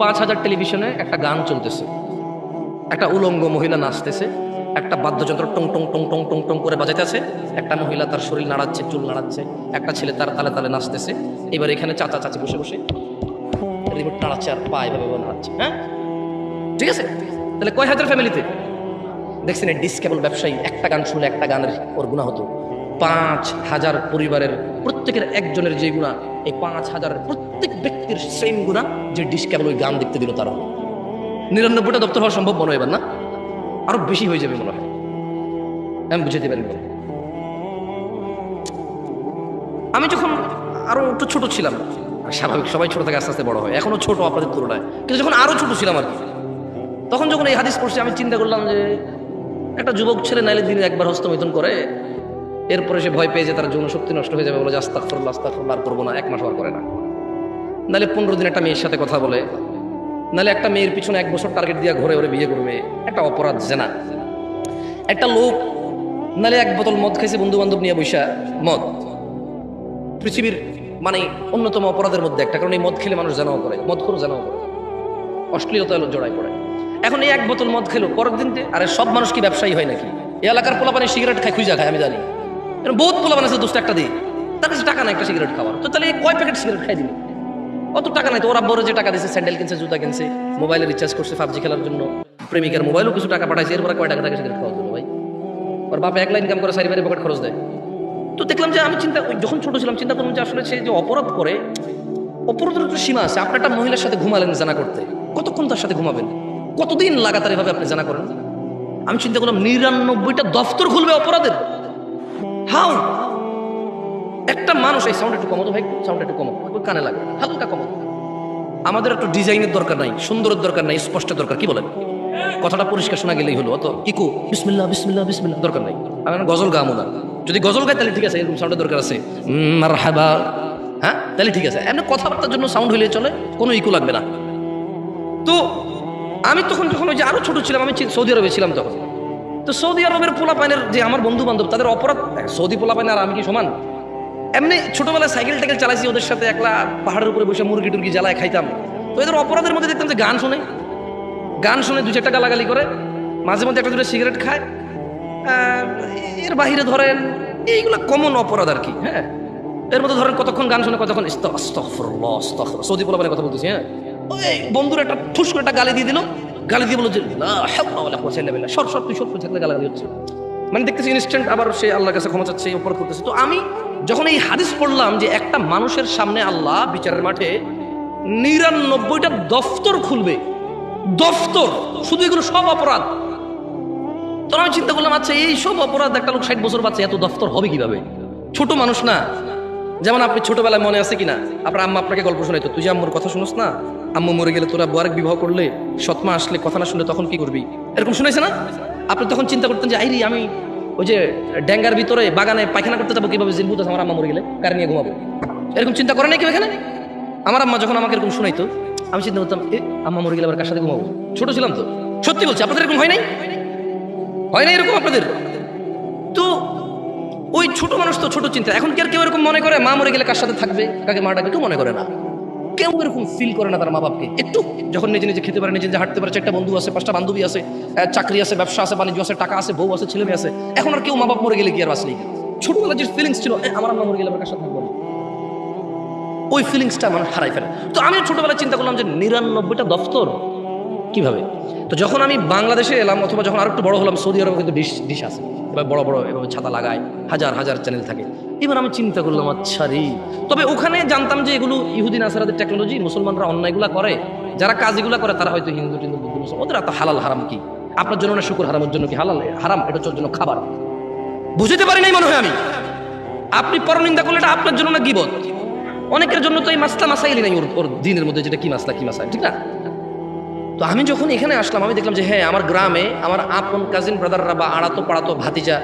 5,000 টেলিভিশনে একটা গান চলতেছে, একটা উলঙ্গ মহিলা নাচতেছে, একটা বাদ্যযন্ত্র টং টং টং টং টং টং করে বাজাইতেছে, একটা মহিলা তার শরীর নাড়াচ্ছে, চুল নাড়াচ্ছে, একটা ছেলে তার তালে তালে নাচতেছে। এবার এখানে চাচা চাচি বসে বসে রিমোট নাড়াচ্ছে আর পা এভাবে নাড়াচ্ছে। হ্যাঁ, ঠিক আছে। তাহলে কয় হাজার ফ্যামিলিতে দেখছেন এই ডিসকেবল ব্যবসায়ী একটা গান শুনলে একটা গানের ওর গুণা হতো 5,000 পরিবারের প্রত্যেকের একজনের যে গুণা, এই 5,000 প্রত্যেক ব্যক্তির সেম গুণা যে ডিসকেবল ওই গান দেখতে দিল তারা। 99টা দপ্তর হওয়া সম্ভব মনে হয় এবার, না আরো বেশি হয়ে যাবে মনে হয়, আমি বুঝাতে পারি। আমি যখন আরো একটু ছোট ছিলাম, স্বাভাবিক সবাই ছোট থেকে আস্তে আস্তে বড় হয়, এখনো ছোট আপনাদের তুলনায়, কিন্তু যখন আরো ছোট ছিলাম আর কি, তখন যখন এই হাদিস পড়ছি আমি চিন্তা করলাম যে একটা যুবক ছেলে নাইলে দিনে একবার হস্তমৈথুন করে, এরপরে সে ভয় পেয়ে যে তার যৌন শক্তি নষ্ট হয়ে যাবে, বলে যে আস্তাগফিরুল্লাহ আস্তাগফিরুল্লাহ আর করবো না, 1 মাস হওয়ার করে না। নাহলে 15 দিন একটা মেয়ের সাথে কথা বলে, নাহলে একটা মেয়ের পিছনে 1 বছর টার্গেট দিয়ে ঘরে ওরে বিয়ে করবে, একটা অপরাধ জেনা। একটা লোক নাহলে 1 বোতল মদ খাইছে বন্ধু বান্ধব নিয়ে বৈশা, মদ পৃথিবীর মানে অন্যতম অপরাধের মধ্যে একটা, কারণ এই মদ খেলে মানুষ জানাও করে, মদ খোর জানাও করে, অশ্লীলতা জড়াই পড়ে। এখন এই 1 বোতল মদ খেলো, পরের দিন আরে সব মানুষ কি ব্যবসায়ী হয় নাকি? এই এলাকার পোলাপানি সিগারেট খায়, খুঁজা খায়, আমি জানি বহুত পোলাপান আছে 10 টাকা দিয়ে, তার কাছে টাকা নাই একটা সিগারেট খাওয়ার, তো তাহলে কয় প্যাকেট সিগারেট খাই দিল? অত টাকা নাই তো, ওরা বড় যে টাকা দিচ্ছে, স্যান্ডেল কিনছে, জুতা কিনছে, মোবাইলে রিচার্জ করছে PUBG খেলার জন্য, প্রেমিকার মোবাইলও কিছু টাকা পাঠাইছে, এরপরে কয় টাকা সিগারেট খাওয়া হলো ভাই? ওর বাপ 1 লাখ ইনকাম করে 4 বাড়ি পকেট খরচ দেয়। তো দেখলাম যে আমি যখন ছোট ছিলাম চিন্তা করলাম যে আসলে সে যে অপরাধ করে, অপরাধের একটা সীমা আছে। আপনি একটা মহিলার সাথে ঘুমালেন জানা করতে, কতক্ষণ তার সাথে ঘুমাবেন? কতদিন লাগাতার এভাবে আপনি জানা করেন? আমি চিন্তা করলাম 99টা দফতর খুলবে অপরাধের। হাউ একটা মানুষ, এই সাউন্ড একটু কমাতো ভাই, সাউন্ড একটু কমাতো, কানে লাগে, হালকা কমাতো। আমাদের একটু ডিজাইনের দরকার নাই, সুন্দরের দরকার নাই, স্পষ্ট দরকার, কি বলেন? কথাটা পরিষ্কার শোনা গেলেই হলো, অত কিকু বিসমিল্লাহ বিসমিল্লাহ বিসমিল্লাহ দরকার নাই। আমি গজল গামো না, যদি গজল গাই তাহলে ঠিক আছে, এরকম সাউন্ডের দরকার আছে, মারহাবা, হ্যাঁ তাহলে ঠিক আছে। এমনি কথাবার্তার জন্য সাউন্ড হইলে চলে, কোনো ইকু লাগবে না। তো আমি তখন যখন ওই যে আরো ছোট ছিলাম, আমি সৌদি আরবে ছিলাম তখন। তো সৌদি আরবের পোলাপাইনের যে আমার বন্ধু বান্ধব, তাদের অপরাধ, সৌদি পোলাপাইন আর আমি কি সমান? এমনি ছোটবেলায় সাইকেল টাইকেল চালাইছি ওদের সাথে, একলা পাহাড়ের উপরে বসে মুরগি টুরগি জ্বালায় খাইতাম। তো এদের অপরাধের মধ্যে দেখতাম যে গান শুনে 2-4টা গালাগালি করে, মাঝে মধ্যে 1-2টা সিগারেট খায়, এর বাহিরে ধরেন এইগুলো কমন অপরাধ আর কি। হ্যাঁ, এর মধ্যে ধরেন কতক্ষণ গান শুনে, কতক্ষণ আস্তাগফিরুল্লাহ আস্তাগফিরুল্লাহ, সৌদি পোলাপাইনের কথা বলতেছি। হ্যাঁ, ওই বন্ধুরা একটা ঠুস করে একটা গালি দিয়ে দিল, গালি দিয়ে বললো যে লা হাওলা ওয়ালা কুওয়াতা ইল্লা বিল্লাহ, সর তুই সর থাকলে গালাগালি হচ্ছে, মানে দেখতেছি ইনস্ট্যান্ট আবার সে আল্লাহর কাছে ক্ষমা চাচ্ছে, অপরাধ করতেছে। তো আমি যখন এই হাদিস পড়লাম যে একটা মানুষের সামনে আল্লাহ বিচারের মাঠে 99টা দফতর খুলবে, দফতর, শুধু এগুলো সব অপরাধ। তখন আমি চিন্তা করলাম, আচ্ছা এই সব অপরাধ একটা লোক 60 বছর বাচ্চা, এত দফতর হবে কিভাবে? ছোট মানুষ না? যেমন আপনি ছোটবেলায় মনে আছে কিনা, আপনার আম্মা আপনাকে গল্প শোনাইতো, তুই যে আম্মুর কথা শুনোস না, আম্মু মরে গেলে তোরা আরেক বিবাহ করলে, সৎমা আসলে কথা না শুনলে তখন কি করবি, এরকম শুনাইছে না? আপনি তখন চিন্তা করতেন যে আইরি আমি ওই যে ড্যাঙ্গার ভিতরে বাগানে পায়খানা করতে যাবো, কিভাবে জিনবুত আছে আমার আম্মা মরে গেলে, কার নিয়ে ঘুমাবো, এরকম চিন্তা করে নাই কেউ এখানে? আমার আম্মা যখন আমাকে এরকম শুনাইতো, আমি চিন্তা করতাম আম্মা মরে গেলে আবার কার সাথে ঘুমাবো? ছোট ছিলাম তো, সত্যি বলছি, আপনাদের এরকম হয় নাই? হয় না এরকম আপনাদের? তো ওই ছোট মানুষ তো ছোট চিন্তা। এখন কি আর কেউ এরকম মনে করে মা মরে গেলে কার সাথে থাকবে, কাকে মা ডাকবে? কেউ মনে করে না, কেউ এরকম ফিল করে না তার মা বাপকে। একটু যখন নিজে নিজে খেতে পারে, নিজে নিজে হাঁটতে পারে, 4টা বন্ধু আছে, 5টা বান্ধবী আছে, চাকরি আছে, ব্যবসা আছে, বাণিজ্য আছে, টাকা আছে, বউ আছে, ছেলে মেয়ে আছে, এখন আর কেউ মা বাপ মরে গেলে কি আর বাঁচলেই? ছোটবেলা যে ফিলিংস ছিল, আমার মা মরে গেলে আমার কার সাথে থাকবো, ওই ফিলিংসটা মানুষ হারাই ফেলে। তো আমি ছোটবেলায় চিন্তা করলাম যে 99টা দফতর কিভাবে। তো যখন আমি বাংলাদেশে এলাম, অথবা যখন আরো একটু বড় হলাম, সৌদি আরবে কিন্তু ডিশ আছে, এবার বড় বড় এভাবে ছাতা লাগায়, হাজার হাজার চ্যানেল থাকে। এবার আমি চিন্তা করলাম, আচ্ছা রে, তবে ওখানে জানতাম যে এগুলো ইহুদি নাসারাদের টেকনোলজি, মুসলমানরা অন্যায়গুলা করে, যারা কাজগুলা করে তারা হয়তো হিন্দু টিন্দু বুদ্ধ মুসলমান, ওদের এত হালাল হারাম কি? আপনার জন্য না শুকুর, হারামের জন্য কি হালাল হারাম? এটা তোর জন্য খাবার, বুঝতে পারি নাই মনে হয় আমি। আপনি পরনিন্দা করলে এটা আপনার জন্য না গীবত। অনেকের জন্য তো এই মাসলা মাসাইলই নাই ওর দিনের মধ্যে, যেটা কি মাসলা কি মাসাইল, ঠিক না? তো আমি যখন এখানে আসলাম, আমি দেখলাম যে হ্যাঁ, আমার গ্রামে আমার আপন কাজিন ব্রাদাররা বা আড়াতো পাড়াতো ভাতিজা,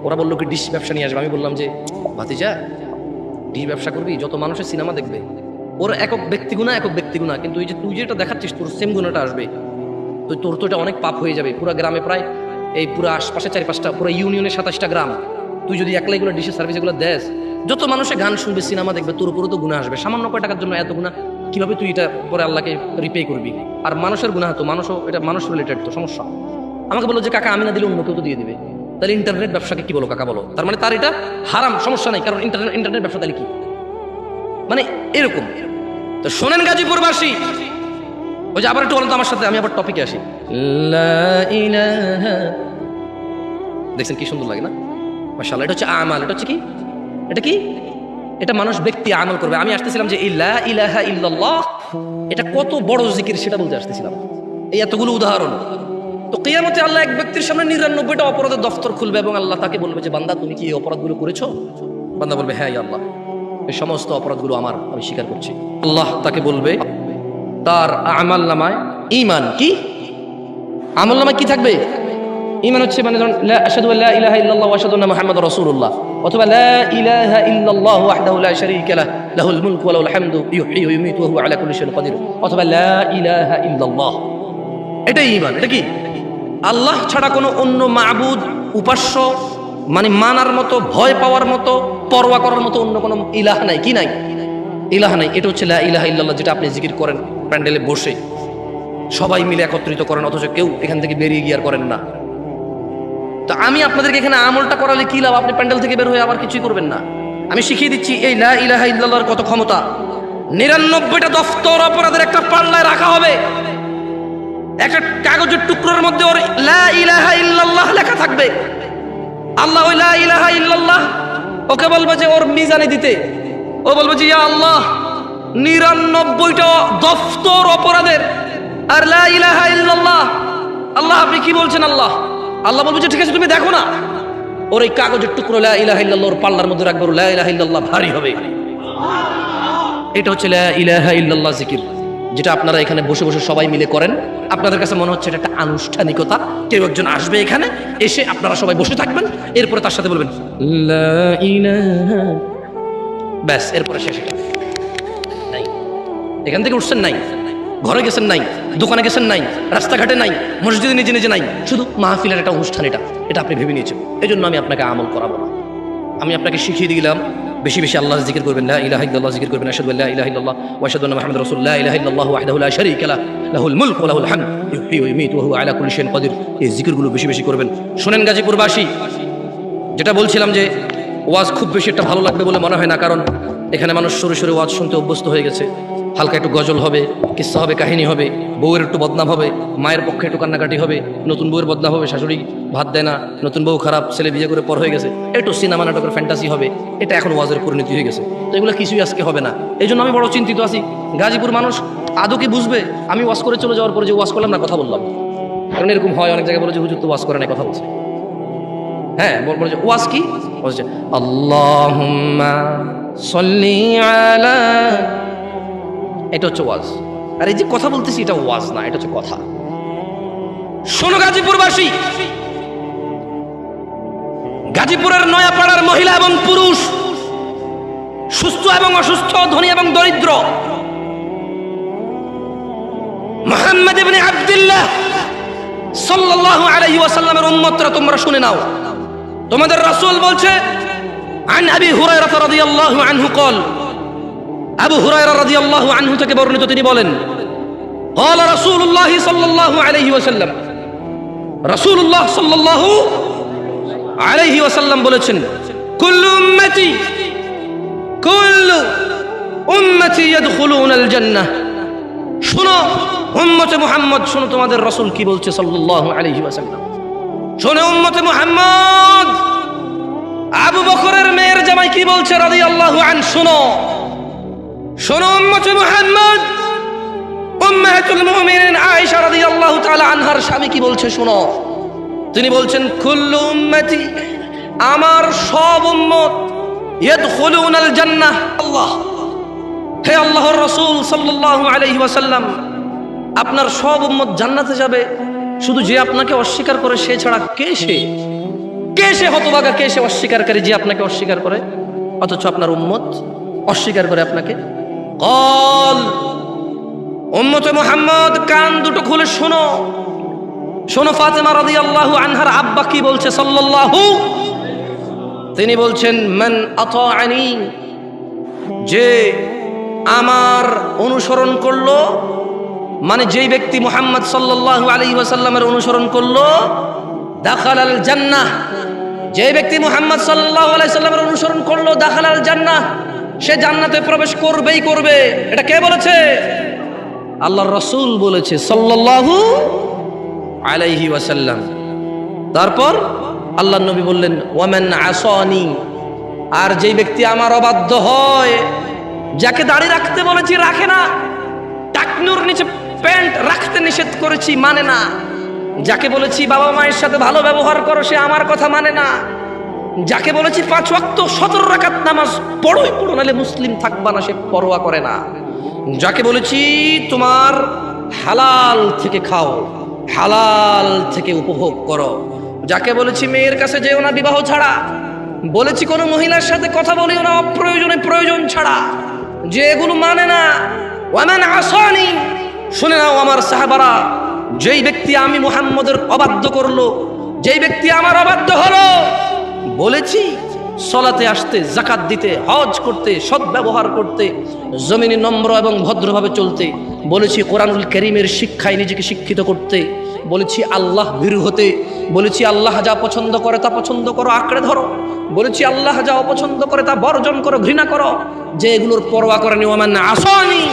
ওরা বললো কি ডিশ ব্যবসা নিয়ে আসবে। আমি বললাম যে ভাতিজা, ডিশ ব্যবসা করবি, যত মানুষের সিনেমা দেখবে, ওর একক ব্যক্তিগুণা, কিন্তু এই যে তুই যেটা দেখাচ্ছিস তোর সেম গুণাটা আসবে, তো তোর তো এটা অনেক পাপ হয়ে যাবে। পুরো গ্রামে প্রায় এই পুরো আশপাশে 4-5টা, পুরো ইউনিয়নে 27টা গ্রাম, তুই যদি একলা এগুলো ডিশের সার্ভিস এগুলো দেস, যত মানুষে গান শুনবে, সিনেমা দেখবে, তোর উপরে তো গুণা আসবে। সামান্য কয় টাকার জন্য এত গুণা কিভাবে তুই এটা পরে আল্লাহকে রিপে করবি? আর মানুষের গুনাহ তো মানুষও, এটা মানুষ রিলেটেড তো সমস্যা। আমাকে বলো যে কাকা আমি না দিলে অন্য কেউ তো দিয়ে দিবে, তাহলে ইন্টারনেট ব্যবসাকে কি বলো কাকা বলো? তার মানে তার এটা হারাম, সমস্যা নেই, কারণ ইন্টারনেট ব্যবসা তাহলে কি মানে এরকম। তো শোনেন গাজীপুরবাসী, ওই যে আবার একটু বলেন তো আমার সাথে, আমি আবার টপিকে আসি। দেখছেন কি সুন্দর লাগে না? মাশাআল্লাহ। এটা হচ্ছে আমাল। এটা হচ্ছে কি? এটা কি? এটা মানুষ ব্যক্তি আমল করবে। আমি আসতেছিলাম যে লা ইলাহা ইল্লাল্লাহ এটা কত বড় জিকির সেটা বলতে আসতেছিলাম। এই এতগুলো উদাহরণ। তো কিয়ামতে আল্লাহ এক ব্যক্তির সামনে 99টা অপরাধের দফতর খুলবে এবং আল্লাহ তাকে বলবে যে বান্দা তুমি কি এই অপরাধগুলো করেছো? বান্দা বলবে হ্যাঁ ইয়া আল্লাহ, এই সমস্ত অপরাধগুলো আমার, আমি স্বীকার করছি। আল্লাহ তাকে বলবে তার আমাল নামায় ঈমান কি? আমল নামায় কি থাকবে? ঈমান হচ্ছে মানে ধরুন লা আশহাদু আল্লা ইলাহা ইল্লাল্লাহ ওয়া আশহাদু আন্না মুহাম্মাদুর রাসূলুল্লাহ, অথবা লা ইলাহা ইল্লাল্লাহ ওয়াহদাহু লা শারীকা লাহু লাহুল মুলকু ওয়া লাহুল হামদু ইউহয়ী ওয়া ইউমীতু ওয়া হুয়া আলা কুল্লি শাইইন কাদির, অথবা লা ইলাহা ইল্লাল্লাহ। এটাই ঈমান। এটা কি? আল্লাহ ছাড়া কোনো অন্য মাবুদ, উপাস্য মানে মানার মতো, ভয় পাওয়ার মতো, পরোয়া করার মতো অন্য কোনো ইলাহ নাই। কি নাই? ইলাহ নাই। এটা হচ্ছে লা ইলাহা ইল্লাল্লাহ, যেটা আপনি জিকির করেন প্যান্ডেলে বসে সবাই মিলে একত্রিত করেন, অথচ কেউ এখান থেকে বেরিয়ে গিয়ে আর করেন না। তো আমি আপনাদেরকে এখানে আমলটা করালে কি লাভ? আপনি প্যান্ডেল থেকে বের হয়ে আবার কিছুই করবেন না। আমি শিখিয়ে দিচ্ছি এই লা ইলাহা ইল্লাল্লাহর কত ক্ষমতা। 99টা দফতর অপরাধের একটা পাল্লায় রাখা হবে, একটা কাগজের টুকরোর মধ্যে ওর লা ইলাহা ইল্লাল্লাহ লেখা থাকবে। আল্লাহ ওই লা ইলাহা ইল্লাল্লাহ ওকে বলবে যে ওর মিজানে দিতে, ও বলবে যে ইয়া আল্লাহ 99টা দফতর অপরাধের আর লা ইলাহা ইল্লাল্লাহ, আল্লাহ আপনি কি বলছেন? আল্লাহ আল্লাহ বলবে যে ঠিক আছে তুমি দেখো না। ওর এই কাগজের টুকরো লা ইলাহা ইল্লাল্লাহ ওর পাল্লার মধ্যে রাখবে, লা ইলাহা ইল্লাল্লাহ ভারী হবে। এটা হচ্ছে লা ইলাহা ইল্লাল্লাহ জিকির, যেটা আপনারা এখানে বসে বসে সবাই মিলে করেন। আপনাদের কাছে মনে হচ্ছে এটা একটা আনুষ্ঠানিকতা, কেউ একজন আসবে এখানে, এসে আপনারা সবাই বসে থাকবেন, এরপরে তার সাথে বলবেন লা ইলাহা, ব্যাস, এরপরে শেষ। নাই, এখান থেকে উঠছেন নাই, ঘরে গেছেন নাই, দোকানে গেছেন নাই, রাস্তাঘাটে নাই, মসজিদে নিজে নিজে নাই, শুধু মাহফিলের একটা অনুষ্ঠান। এটা আপনি ভেবে নিয়েছেন। এই জন্য আমি আপনাকে আমল করাবো না, আমি আপনাকে শিখিয়ে দিলাম বেশি বেশি আল্লাহ জিকির করবেন, লা ইলাহা ইল্লাল্লাহ জিকির করবেন, আশহাদু আল্লা ইলাহা ইল্লাল্লাহ ওয়া আশহাদু আন্না মুহাম্মাদুর রাসূলুল্লাহ, লা ইলাহা ইল্লাল্লাহু ওয়াহদাহু লা শারীকা লাহু লাহুল মুলকু ওয়া লাহুল হামদু ইউহয়ী ওয়া ইউমীতু ওয়া হুয়া আলা কুল্লি শাইইন কাদির। এই জিকিরগুলো বেশি বেশি করবেন। শুনেন গাজীপুরবাসী, যেটা বলছিলাম যে ওয়াজ খুব বেশি একটা ভালো লাগবে বলে মনে হয় না, কারণ এখানে মানুষ সরে সরে ওয়াজ শুনতে অভ্যস্ত হয়ে গেছে। হালকা একটু গজল হবে, কিস্সা হবে, কাহিনী হবে, বউয়ের একটু বদনাম হবে, মায়ের পক্ষে একটু কান্নাকাটি হবে, নতুন বউয়ের বদনাম হবে, শাশুড়ি ভাত দেয় না, নতুন বউ খারাপ, ছেলে বিয়ে করে পর হয়ে গেছে, একটু সিনেমা নাটকের ফ্যান্টাসি হবে। এটা এখন ওয়াজের পরিণতি হয়ে গেছে। তো এগুলো কিছুই আজকে হবে না। এই জন্য আমি বড় চিন্তিত আছি, গাজীপুর মানুষ আদৌ কি বুঝবে আমি ওয়াজ করে চলে যাওয়ার পরে যে ওয়াজ করলাম না, কথা বললাম। কারণ এরকম হয় অনেক জায়গায় বলে যে হুজুর তো ওয়াজ করে না, কথা বলছে। হ্যাঁ, বলে যে ওয়াজ কি? বলছে আল্লাহুম্মা সাল্লি আলা, এটা হচ্ছে ওয়াজ। আর এই যে কথা বলতেছি এটা ওয়াজ না, এটা হচ্ছে কথা। শোনো গাজীপুরবাসী, গাজীপুরের নয়াপাড়ার মহিলা এবং পুরুষ, সুস্থ এবং অসুস্থ, ধনী এবং দরিদ্র, মুহাম্মদ ইবনে আব্দুল্লাহ সাল্লাল্লাহু আলাইহি ওয়াসাল্লামের উম্মতরা তোমরা শুনে নাও। তোমাদের রাসূল বলছে আন আবি হুরায়রা রাদিয়াল্লাহু আনহু قال, আবু হুরায়রা রাদিয়াল্লাহু আনহু থেকে বর্ণিত, তিনি বলেন قال রাসূলুল্লাহ সাল্লাল্লাহু আলাইহি ওয়াসাল্লাম, রাসূলুল্লাহ সাল্লাল্লাহু আলাইহি ওয়াসাল্লাম বলেছেন কুল্লু উম্মতি ইয়াদখুলুনাল জান্নাহ। শোনো উম্মতে মুহাম্মদ, শোনো তোমাদের রাসূল কি বলছে সাল্লাল্লাহু আলাইহি ওয়াসাল্লাম। শোনো উম্মতে মুহাম্মদ, আবু বকরের মেয়ের জামাই কি বলছে রাদিয়াল্লাহু আনহু। শোনো শোনো উম্মতে মুহাম্মদ, উম্মাহাতুল মুমিনিন আয়েশা রাদিয়াল্লাহু তাআলা আনহার স্বামী কি বলছে শোনো। তিনি বলছেন কুল্লু উম্মতি, আমার সব উম্মত, ইয়াদখুলুনাল জান্নাহ। আল্লাহ, হে আল্লাহর রাসূল সাল্লাল্লাহু আলাইহি ওয়াসাল্লাম, আপনার সব উম্মত জান্নাতে যাবে, শুধু যে আপনাকে অস্বীকার করে সে ছাড়া। কে সে হতভাগা, কে সে অস্বীকারী যে আপনাকে অস্বীকার করে, অথচ আপনার উম্মত অস্বীকার করে আপনাকে। কল, উম্মতে মুহাম্মদ কান দুটো খুলে শোনো, শোনো ফাতেমা রাদিয়াল্লাহু আনহার আব্বা কি বলছে সাল্লাল্লাহু, তিনি বলছেন মান আতাআনি, যে আমার অনুসরণ করলো, মানে যেই ব্যক্তি মুহাম্মদ সাল্লাল্লাহু আলাইহি ওয়াসাল্লামের অনুসরণ করলো, দাখালাল জান্নাহ। যে ব্যক্তি মুহাম্মদ সাল্লাল্লাহু আলাইহি ওয়াসাল্লামের অনুসরণ করলো, দাখালাল জান্নাহ, সে জান্নাতে প্রবেশ করবেই করবে। এটা কে বলেছে? আল্লাহর রাসূল বলেছে সাল্লাল্লাহু আলাইহি ওয়াসাল্লাম। তারপর আল্লাহর নবী বললেন, ওয়ামান আসানি, আর যেই ব্যক্তি আমার অবাধ্য হয়, যাকে দাড়ি রাখতে বলেছি রাখে না, টাকনুর নিচে প্যান্ট রাখতে নিষেধ করেছি মানে না, যাকে বলেছি বাবা মায়ের সাথে ভালো ব্যবহার করো সে আমার কথা মানে না, যাকে বলেছি 5 ওয়াক্ত 17 রাকাত নামাজ পড়োই পড়ো নালে মুসলিম থাকবা না সে পরোয়া করে না, যাকে বলেছি তোমার হালাল থেকে খাও, হালাল থেকে উপভোগ করো, যাকে বলেছি মেয়ের কাছে যেও না বিবাহ ছাড়া, বলেছি কোনো মহিলার সাথে কথা বলিও না অপ্রয়োজনে প্রয়োজন ছাড়া, যে এগুলো মানে না, ওয়ামান আসানি, শুনে নাও আমার সাহাবারা, যেই ব্যক্তি আমি মুহাম্মদের অবাধ্য করলো, যেই ব্যক্তি আমার অবাধ্য হলো, বলেছি সলাতে আসতে, যাকাত দিতে, হজ করতে, সৎ ব্যবহার করতে, জমিনে নম্র এবং ভদ্রভাবে চলতে, বলেছি কোরআনুল কারীমের শিক্ষায় নিজেকে শিক্ষিত করতে, বলেছি আল্লাহ ভীরু হতে, বলেছি আল্লাহ যা পছন্দ করে তা পছন্দ করো, আঁকড়ে ধরো, বলেছি আল্লাহ যা অপছন্দ করে তা বর্জন করো, ঘৃণা করো, যে এগুলোর পরোয়া করেনি, ওয়ামান আসানি,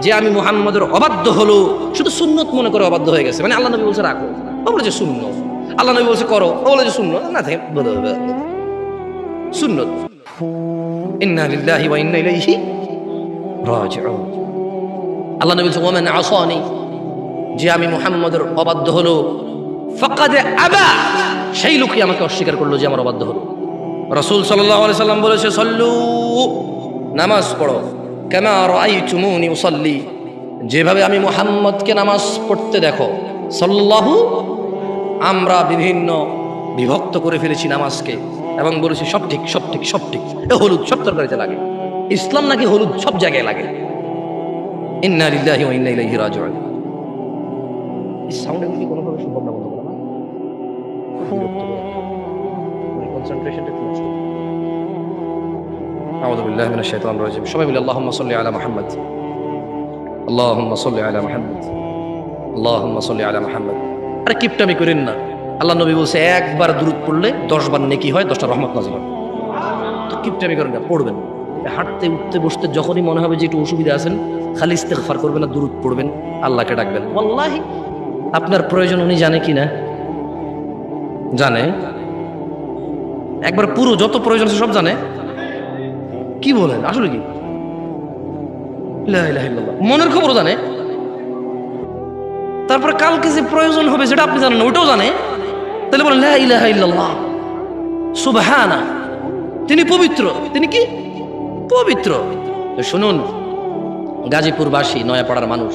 যে আমি মুহাম্মদের অবাধ্য হলো, শুধু সুন্নত মনে করে অবাধ্য হয়ে গেছে, মানে আল্লাহ নবী বলছে রাখো, ও বলেছে সুন্নত, আল্লাহ নবী বলছে করো, ও বলেছে সুন্নত, না থাকে সুন্নত। ইন্না লিল্লাহি ওয়া ইন্না ইলাইহি রাজিউন। আল্লাহ নবী বলছে ওয়ামান আসানি, যে আমি মুহাম্মদের অবাধ্য হলো, ফাকাদ আবা, সেই লোকই আমাকে অস্বীকার করলো যে আমার অবাধ্য হলো। রাসূল সাল্লাল্লাহু আলাইহি সাল্লাম বলেছে সল্লু, নামাজ পড়ো, কামা রাআইতুমুনি উসাল্লি, যেভাবে আমি মুহাম্মদকে নামাজ পড়তে দেখো। সাল্লাল্লাহু, আমরা বিভিন্ন বিভক্ত করে ফেলেছি নামাজকে এবং বলেছি সব ঠিক সব ঠিক সব ঠিক, এ হলুদ সব তরকারিতে লাগে, ইসলাম নাকি হলুদ সব জায়গায় লাগে। ইন্না লিল্লাহি ওয়া ইন্না ইলাইহি রাজিউন। এই সাউন্ডে কি কোনো ভাবে সম্ভব না বন্ধ করা, না বিরক্ত করে, মানে কনসেন্ট্রেশনটা একটু নষ্ট। আউযু বিল্লাহি মিনাশ শাইতানির রাজিম। সবাই মিলে আল্লাহুম্মা সাল্লি আলা মুহাম্মদ, আল্লাহুম্মা সাল্লি আলা মুহাম্মদ, আল্লাহুম্মা সাল্লি আলা মুহাম্মদ। আরে কিপটামি করেন না, আল্লাহ নবী বলছে একবার দুরূদ পড়লে 10 বার নেকি হয়, 10টা রহমত নাযিল হয়। তো কিপটামি করেন না, পড়বেন। হাঁটতে উঠতে বসতে যখনই মনে হবে যে একটু অসুবিধা আছেন, খালি ইস্তেগফার করবেন না, দুরূদ পড়বেন, আল্লাহকে ডাকবেন। ওয়াল্লাহি আপনার প্রয়োজন উনি জানে কি না? জানে, একবার পুরো যত প্রয়োজন আছে সব জানে। কি বলেন, আসলে কি? লা ইলাহা ইল্লাল্লাহ, মনের খবরও জানে। তারপর কালকে যে প্রয়োজন হবে সেটা আপনি জানেন না, ওটাও জানে। তাহলে বলেন লা ইলাহা ইল্লাল্লাহ, সুবহানা, তিনি পবিত্র। তিনি কি পবিত্র? শুনুন, গাজীপুরবাসী, নয়াপাড়ার মানুষ,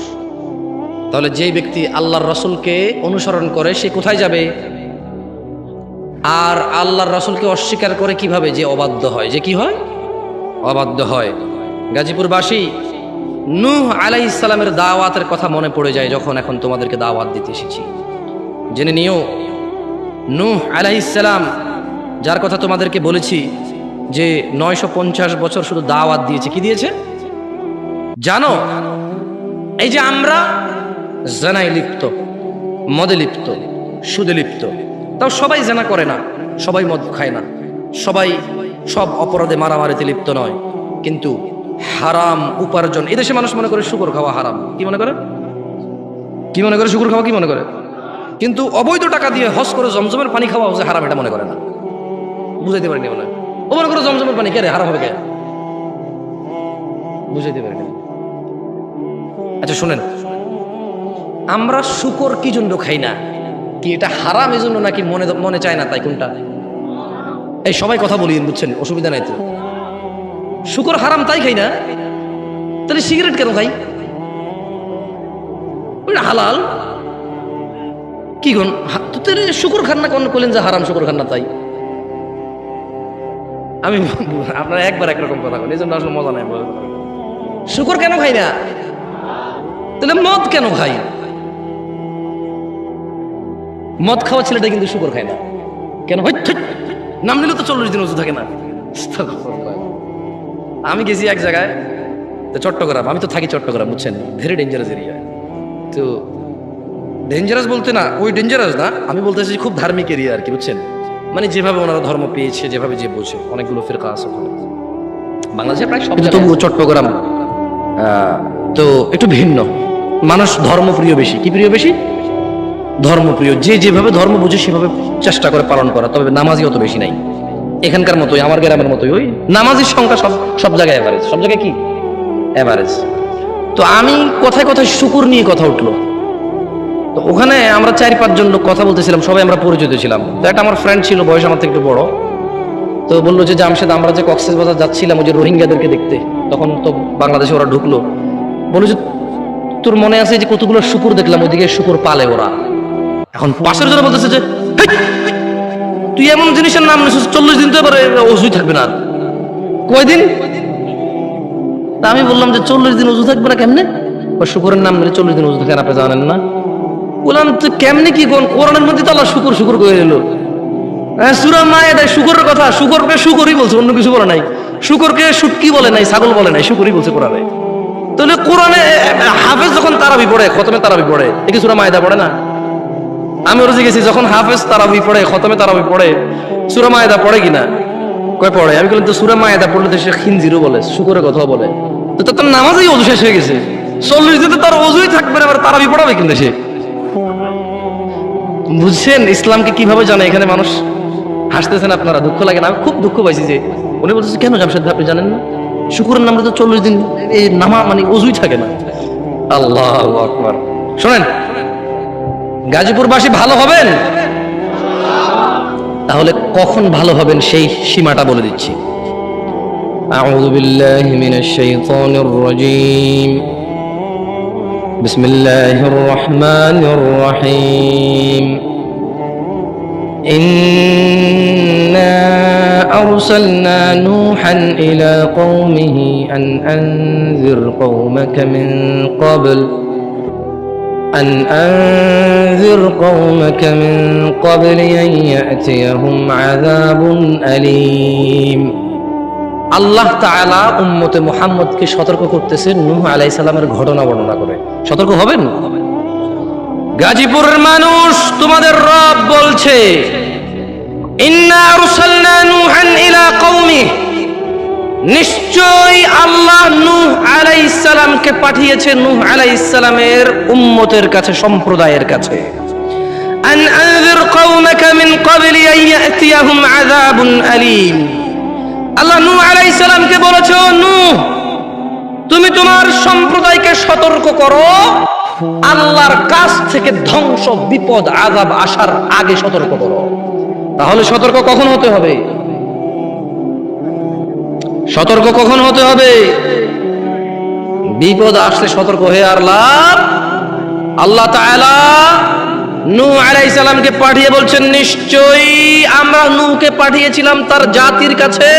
তাহলে যেই ব্যক্তি আল্লাহর রাসূলকে অনুসরণ করে সে কোথায় যাবে? আর আল্লাহর রাসূলকে অস্বীকার করে কিভাবে? যে অবাধ্য হয়, যে কি হয়? অবাধ্য হয়। গাজীপুরবাসী, নূহ আলাইহিস সালামের দাওয়াতের কথা মনে পড়ে যায় যখন এখন তোমাদেরকে দাওয়াত দিতে এসেছি। জেনে নিও, নূহ আলাইহিস সালাম, যার কথা তোমাদেরকে বলেছি যে 950 বছর শুধু দাওয়াত দিয়েছে, কি দিয়েছে জানো? এই যে আমরা জানায় লিপ্ত, মদে লিপ্ত, সুদে লিপ্ত, তাও সবাই জানা করে না, সবাই মদ খায় না, সবাই সব অপরাধে মারামারিতে লিপ্ত নয়, কিন্তু হারাম উপার্জন, এদেশে মানুষ মনে করে শুকর খাওয়া হারাম। কি মনে করে? কি মনে করে? শুকর খাওয়া কি মনে করে? কিন্তু অবৈধ টাকা দিয়ে হজ করে জমজমের পানি খাওয়া হচ্ছে হারাম, এটা মনে করে না। বুঝাইতে পারিনি মনে হয়, ও মনে করে জমজমের পানি কে রে হারাম হবে কে? বুঝাইতে পারিনি। আচ্ছা শুনেন, আমরা শুকর কি জন্য খাই না? কি এটা হারাম এই জন্য নাকি মনে মনে চায় না তাই? কোনটা? এই সবাই কথা বলিয়েন, বুঝছেন, অসুবিধা নাই তো। শুকর হারাম তাই খাই না, তাহলে সিগারেট কেন খাই? ওইটা হালাল। কি গন, শুকর খান না কোন করলেন যে হারাম, শুকর খান না তাই? আমি আপনারা একবার একরকম কথা বলেন, এই জন্য আসলে মজা নাই। শুকর কেন খাই না? তাহলে মদ কেন খাই? মদ খাওয়া ছেলেটা কিন্তু শুকর খায় না কেন? নাম নিলে তো 40 দিন ওষুধ থাকে না। আমি গেছি এক জায়গায়, তো চট্টগ্রাম, আমি তো থাকি চট্টগ্রাম, বুঝছেন, ভেরি ডেঞ্জারাস এরিয়া। তো ডেঞ্জারাস বলতে না, ওই ডেঞ্জারাস না, আমি বলতে চাইছি খুব ধার্মিক এরিয়া আর কি, বুঝছেন। মানে যেভাবে ওনারা ধর্ম পেয়েছে, যেভাবে যে বোঝে, অনেকগুলো ফিরকা আছে ওখানে, বাংলাদেশে প্রায় সব, কিন্তু তবুও চট্টগ্রাম তো একটু ভিন্ন। মানুষ ধর্মপ্রিয় বেশি। কি প্রিয় বেশি? ধর্মপ্রিয়। যে যেভাবে ধর্ম বুঝে সেভাবে চেষ্টা করে পালন করা। তবে নামাজি অত বেশি নাই এখানকার মতোই, আমার গ্রামের মতোই। ওই নামাজির সংখ্যা সব সব জায়গায় এভারেজ, সব জায়গায় কি এভারেজ। তো আমি কথায় কথায় শুকুর নিয়ে কথা উঠলো। তো ওখানে আমরা 4-5 জন লোক কথা বলতেছিলাম, সবাই আমরা পরিচিত ছিলাম। তো একটা আমার ফ্রেন্ড ছিল, বয়স আমার থেকে একটু বড়। তো বললো যে জামশেদ, আমরা যে কক্সবাজার যাচ্ছিলাম ওই যে রোহিঙ্গাদেরকে দেখতে, তখন তো বাংলাদেশে ওরা ঢুকলো, বললো যে তোর মনে আছে যে কতগুলো শুকুর দেখলাম, ওইদিকে শুকুর পালে ওরা। এখন পাশের জন্য বলতেছে যে তুই এমন জিনিসের নাম নিছিস, 40 দিন তো এবারে অজুই থাকবে না। কয়দিন? তা আমি বললাম যে 40 দিন অজু থাকবে না কেমনে? শুকুরের নাম নিলে 40 দিন অজু থাকে, আপনি জানেন না? বললাম তো কেমনে কি কোন কোরআনের মধ্যে তো আল্লাহ শুকুর শুকুর করে দিল। সূরা মায়েদায় শুকুরের কথা, শুকুরকে শুকুরই বলছে, অন্য কিছু বলে নাই। শুকুরকে শুটকি বলে নাই, ছাগল বলে নাই, শুকুরই বলছে কোরআনে। তাহলে কোরআনে হাফেজ যখন তারাবি পড়ে, খতমে তারাবি পড়ে, এ কি সূরা মায়েদা পড়ে না? আমি ওরা জিজ্ঞেসি, যখন হাফেজ তারাবি পড়ে, খতমে তারাবি পড়ে, সূরা মায়েদা পড়ে কিনা? কয় পড়ে। আমি বললাম তো সূরা মায়েদা পড়লে তো সে খিনজিরও বলে, শুকুরের কথাও বলে। তো তার নামাজই অজু শেষ হয়ে গেছে, 40 দিনে তার অজুই থাকবে না, এবার তারাবি পড়াবে কিন্তু সে। বুঝছেন ইসলামকে কিভাবে জানে এখানে মানুষ? হাসতেছেন আপনারা, দুঃখ লাগে না? আমি খুব দুঃখ পাইছি যে উনি বলতেছে কেন জামশেদ আপনি জানেন না? শুকুরের নামে তো 40 দিন এই নামা মানে অজুই থাকে না। আল্লাহু আকবার। শোনেন, গাজীপুরবাসী ভালো হবেন, তাহলে কখন ভালো হবেন সেই সীমাটা বলে দিচ্ছি। আউযু বিল্লাহি মিনাশ শাইতানির রাজীম। বিসমিল্লাহির রহমানির রহিম। إنا أرسلنا نوحا إلى قومه أن أنذر قومك من قبل أن يأتيهم عذاب أليم। আল্লাহ তাআলা উম্মতে মুহাম্মদকে সতর্ক করতেছেন নূহ আলাইহিস সালামের ঘটনা বর্ণনা করে। সতর্ক হবেন। গাজীপুরের মানুষ, তোমাদের রব বলছে ইন্না আরসালনা নূহান ইলা কওমি, নিশ্চয়ই আল্লাহ নূহ আলাইহিস সালামকে পাঠিয়েছে নূহ আলাইহিস সালামের উম্মতের কাছে, সম্প্রদায়ের কাছে। আন আনযির কওমাকা মিন ক্বাবলি আন ইয়াতিয়াহুম আযাবুন আলীম। আল্লাহ নূহ আলাইহিস সালামকে বলেছে, নূহ তুমি তোমার সম্প্রদায়কে সতর্ক করো, আল্লাহর কাছ থেকে ধ্বংস, বিপদ, আযাব আসার আগে সতর্ক করো। তাহলে সতর্ক কখন হতে হবে? সতর্ক কখন হতে হবে? বিপদ আসলে সতর্ক হয়ে আর লাভ। আল্লাহ তাআলা নূহ আলাইহিস সালামকে পাঠিয়ে বলছেন, নিশ্চয়ই আমরা নূহকে পাঠিয়েছিলাম তার জাতির কাছে